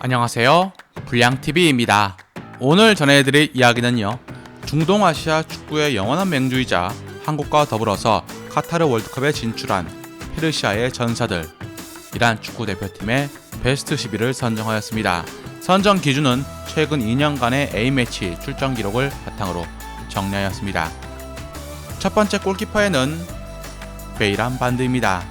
안녕하세요, 불량TV입니다. 오늘 전해드릴 이야기는요, 중동아시아 축구의 영원한 맹주이자 한국과 더불어서 카타르 월드컵에 진출한 페르시아의 전사들, 이란 축구대표팀의 베스트 11을 선정하였습니다. 선정 기준은 최근 2년간의 A매치 출전 기록을 바탕으로 정리하였습니다. 첫 번째 골키퍼에는 베이람 반드입니다.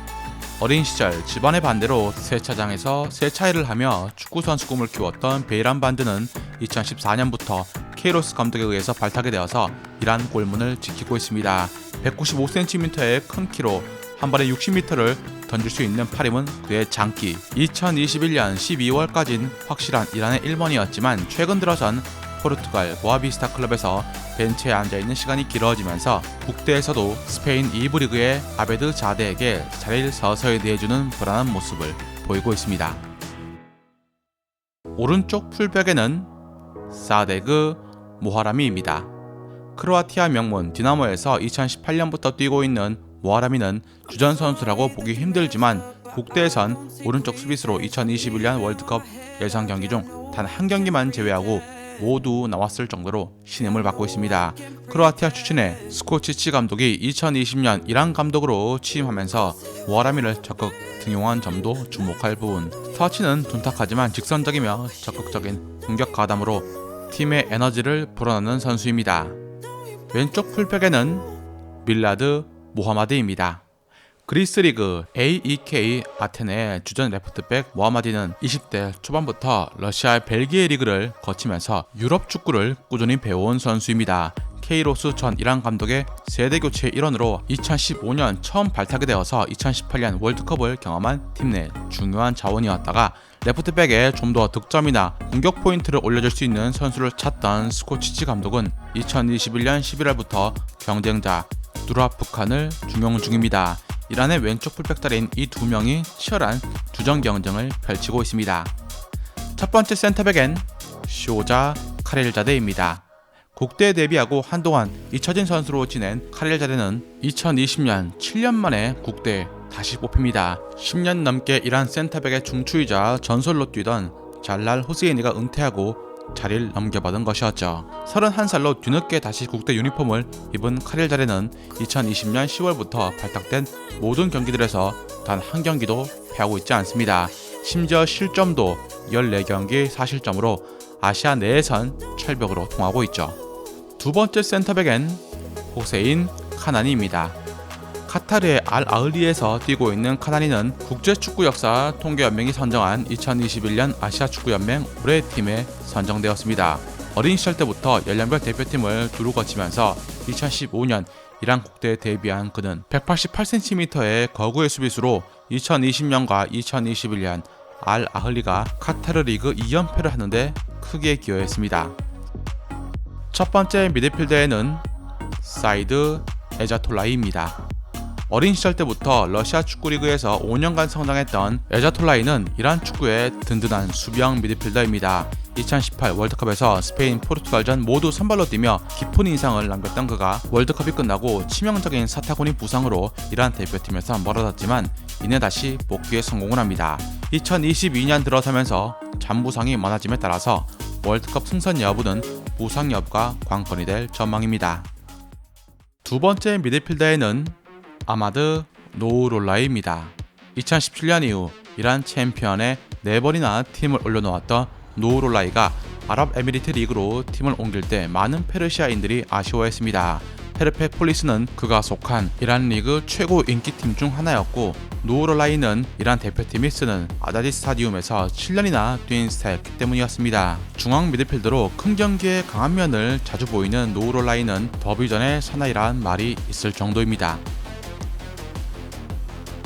어린 시절 집안의 반대로 세차장에서 세차일을 하며 축구선수 꿈을 키웠던 베이람 반드는 2014년부터 케이로스 감독에 의해서 발탁이 되어서 이란 골문을 지키고 있습니다. 195cm의 큰 키로 한 번에 60m를 던질 수 있는 팔힘은 그의 장기. 2021년 12월까지는 확실한 이란의 1번이었지만 최근 들어선 포르투갈 보아비스타 클럽에서 벤치에 앉아있는 시간이 길어지면서 국대에서도 스페인 2부 리그의 아베드 자데에게 자리를 서서히 내주는 불안한 모습을 보이고 있습니다. 오른쪽 풀백에는 사데그 모하라미입니다. 크로아티아 명문 디나모에서 2018년부터 뛰고 있는 모하라미는 주전 선수라고 보기 힘들지만 국대에선 오른쪽 수비수로 2021년 월드컵 예선 경기 중 단 한 경기만 제외하고 모두 나왔을 정도로 신임을 받고 있습니다. 크로아티아 출신의 스코치치 감독이 2020년 이란 감독으로 취임하면서 모하라미를 적극 등용한 점도 주목할 부분. 터치는 둔탁하지만 직선적이며 적극적인 공격 가담으로 팀의 에너지를 불어넣는 선수입니다. 왼쪽 풀백에는 밀라드 모하마디입니다. 그리스 리그 AEK 아테네의 주전 레프트백 모하마디는 20대 초반부터 러시아 벨기에 리그를 거치면서 유럽 축구를 꾸준히 배워온 선수입니다. 케이로스 전 이란 감독의 세대 교체의 일원으로 2015년 처음 발탁이 되어서 2018년 월드컵을 경험한 팀 내 중요한 자원이었다가 레프트백에 좀 더 득점이나 공격 포인트를 올려줄 수 있는 선수를 찾던 스코치치 감독은 2021년 11월부터 경쟁자 두라프칸을 중용 중입니다. 이란의 왼쪽 풀백 자리인 이 두 명이 치열한 주전 경쟁을 펼치고 있습니다. 첫 번째 센터백엔 쇼자 카렐자데입니다. 국대에 데뷔하고 한동안 잊혀진 선수로 지낸 카렐자데는 2020년 7년 만에 국대에 다시 뽑힙니다. 10년 넘게 이란 센터백의 중추이자 전설로 뛰던 잘랄 호세이니가 은퇴하고 자리를 넘겨받은 것이었죠. 31살로 뒤늦게 다시 국대 유니폼을 입은 카렐자데는 2020년 10월부터 발탁된 모든 경기들에서 단 한 경기도 패하고 있지 않습니다. 심지어 실점도 14경기 4실점으로 아시아 내에선 철벽으로 통하고 있죠. 두 번째 센터백엔 호세인 카나니입니다. 카타르의 알 아흘리에서 뛰고 있는 카나니는 국제축구 역사 통계연맹이 선정한 2021년 아시아 축구연맹 올해의 팀에 선정되었습니다. 어린 시절 때부터 연령별 대표팀을 두루 거치면서 2015년 이란 국대에 데뷔한 그는 188cm의 거구의 수비수로 2020년과 2021년 알 아흘리가 카타르 리그 2연패를 하는데 크게 기여했습니다. 첫 번째 미드필더에는 사이드 에자톨라이입니다. 어린 시절 때부터 러시아 축구리그에서 5년간 성장했던 에자톨라이는 이란 축구의 든든한 수비형 미드필더입니다. 2018 월드컵에서 스페인, 포르투갈전 모두 선발로 뛰며 깊은 인상을 남겼던 그가 월드컵이 끝나고 치명적인 사타구니 부상으로 이란 대표팀에서 멀어졌지만 이내 다시 복귀에 성공을 합니다. 2022년 들어서면서 잔부상이 많아짐에 따라서 월드컵 승선 여부는 부상 여부가 관건이 될 전망입니다. 두 번째 미드필더에는 아마드 노우롤라이입니다. 2017년 이후 이란 챔피언에 4번이나 팀을 올려놓았던 노우롤라이가 아랍에미리트 리그로 팀을 옮길 때 많은 페르시아인들이 아쉬워했습니다. 페르페폴리스는 그가 속한 이란 리그 최고 인기팀 중 하나였고 노우롤라이는 이란 대표팀이 쓰는 아다디 스타디움에서 7년이나 뛴 스타였기 때문이었습니다. 중앙 미드필더로 큰 경기에 강한 면을 자주 보이는 노우롤라이는 더비전의 사나이란 말이 있을 정도입니다.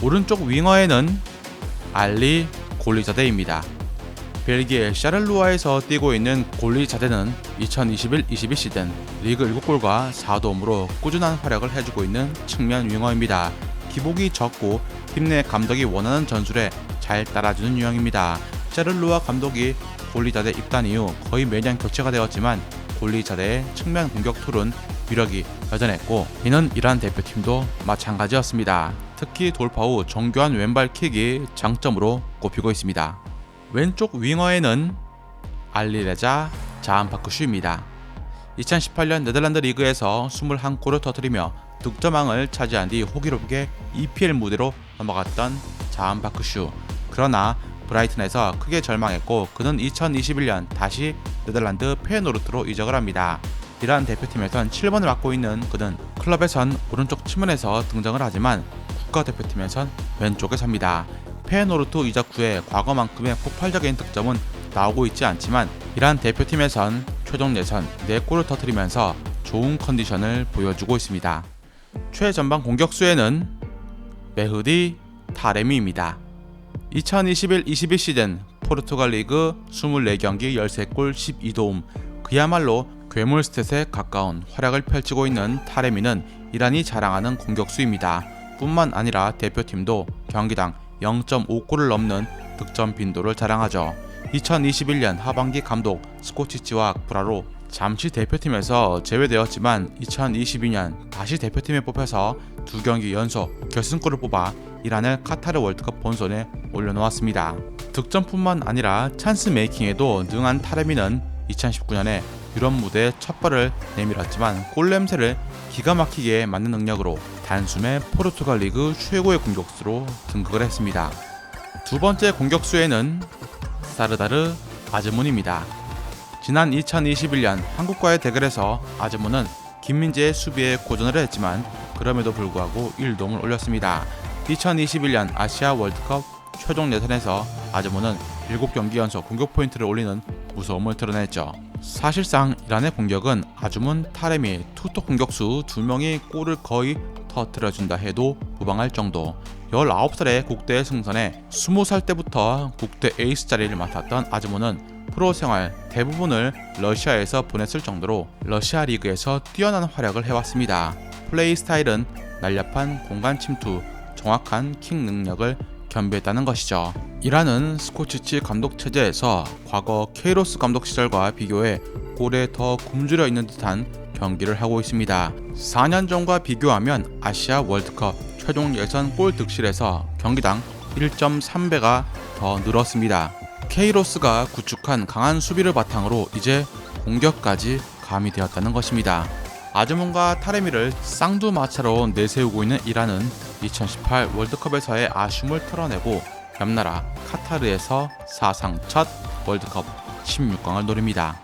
오른쪽 윙어에는 알리 골리자데입니다. 벨기에 샤를루아에서 뛰고 있는 골리자데는 2021-22 시즌 리그 7골과 4도움으로 꾸준한 활약을 해주고 있는 측면 윙어입니다. 기복이 적고 팀 내 감독이 원하는 전술에 잘 따라주는 유형입니다. 샤를루아 감독이 골리자데 입단 이후 거의 매년 교체가 되었지만 골리자데의 측면 공격 툴은 위력이 여전했고 이는 이란 대표팀도 마찬가지였습니다. 특히 돌파 후 정교한 왼발 킥이 장점으로 꼽히고 있습니다. 왼쪽 윙어에는 알리레자 자한파크슈입니다. 2018년 네덜란드 리그에서 21골을 터뜨리며 득점왕을 차지한 뒤 호기롭게 EPL 무대로 넘어갔던 자한파크슈. 그러나 브라이튼에서 크게 절망했고 그는 2021년 다시 네덜란드 페예노르트로 이적을 합니다. 이란 대표팀에선 7번을 맡고 있는 그는 클럽에선 오른쪽 측면에서 등장을 하지만 국가대표팀에선 왼쪽에 섭니다. 페예노르트 이적 후에 과거만큼의 폭발적인 득점은 나오고 있지 않지만 이란 대표팀에선 최종 예선 4골을 터뜨리면서 좋은 컨디션을 보여주고 있습니다. 최전방 공격수에는 메흐디 타레미입니다. 2021-22 시즌 포르투갈 리그 24경기 13골 12도움, 그야말로 괴물 스탯에 가까운 활약을 펼치고 있는 타레미는 이란이 자랑하는 공격수입니다. 뿐만 아니라 대표팀도 경기당 0.5골을 넘는 득점 빈도를 자랑하죠. 2021년 하반기 감독 스코치치와 브라로 잠시 대표팀에서 제외되었지만 2022년 다시 대표팀에 뽑혀서 2경기 연속 결승골을 뽑아 이란을 카타르 월드컵 본선에 올려놓았습니다. 득점뿐만 아니라 찬스 메이킹에도 능한 타레미는 2019년에 유럽 무대에 첫 발을 내밀었지만 골 냄새를 기가 막히게 맡는 능력으로 단숨에 포르투갈 리그 최고의 공격수로 등극을 했습니다. 두 번째 공격수에는 사르다르 아즈문입니다. 지난 2021년 한국과의 대결에서 아즈문은 김민재의 수비에 고전을 했지만 그럼에도 불구하고 1도움을 올렸습니다. 2021년 아시아 월드컵 최종 예선에서 아즈문은 7경기 연속 공격 포인트를 올리는 무서움을 드러냈죠. 사실상 이란의 공격은 아즈문, 타레미, 투톱 공격수 2명이 골을 거의 터뜨려준다 해도 무방할 정도. 19살의 국대 승선에 20살 때부터 국대 에이스 자리를 맡았던 아즈문은 프로 생활 대부분을 러시아에서 보냈을 정도로 러시아 리그에서 뛰어난 활약을 해왔습니다. 플레이 스타일은 날렵한 공간 침투, 정확한 킥 능력을 겸비했다는 것이죠. 이란은 스코치치 감독 체제에서 과거 케이로스 감독 시절과 비교해 골에 더 굶주려 있는 듯한 경기를 하고 있습니다. 4년 전과 비교하면 아시아 월드컵 최종 예선 골 득실에서 경기당 1.3배가 더 늘었습니다. 케이로스가 구축한 강한 수비를 바탕으로 이제 공격까지 가미되었다는 것입니다. 아즈문과 타레미를 쌍두마차로 내세우고 있는 이란은 2018 월드컵에서의 아쉬움을 털어내고 옆나라 카타르에서 사상 첫 월드컵 16강을 노립니다.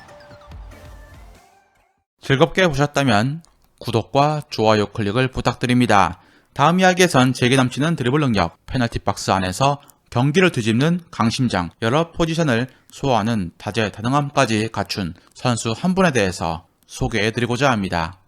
즐겁게 보셨다면 구독과 좋아요 클릭을 부탁드립니다. 다음 이야기에선 제게 넘치는 드리블 능력, 페널티 박스 안에서 경기를 뒤집는 강심장, 여러 포지션을 소화하는 다재다능함까지 갖춘 선수 한 분에 대해서 소개해드리고자 합니다.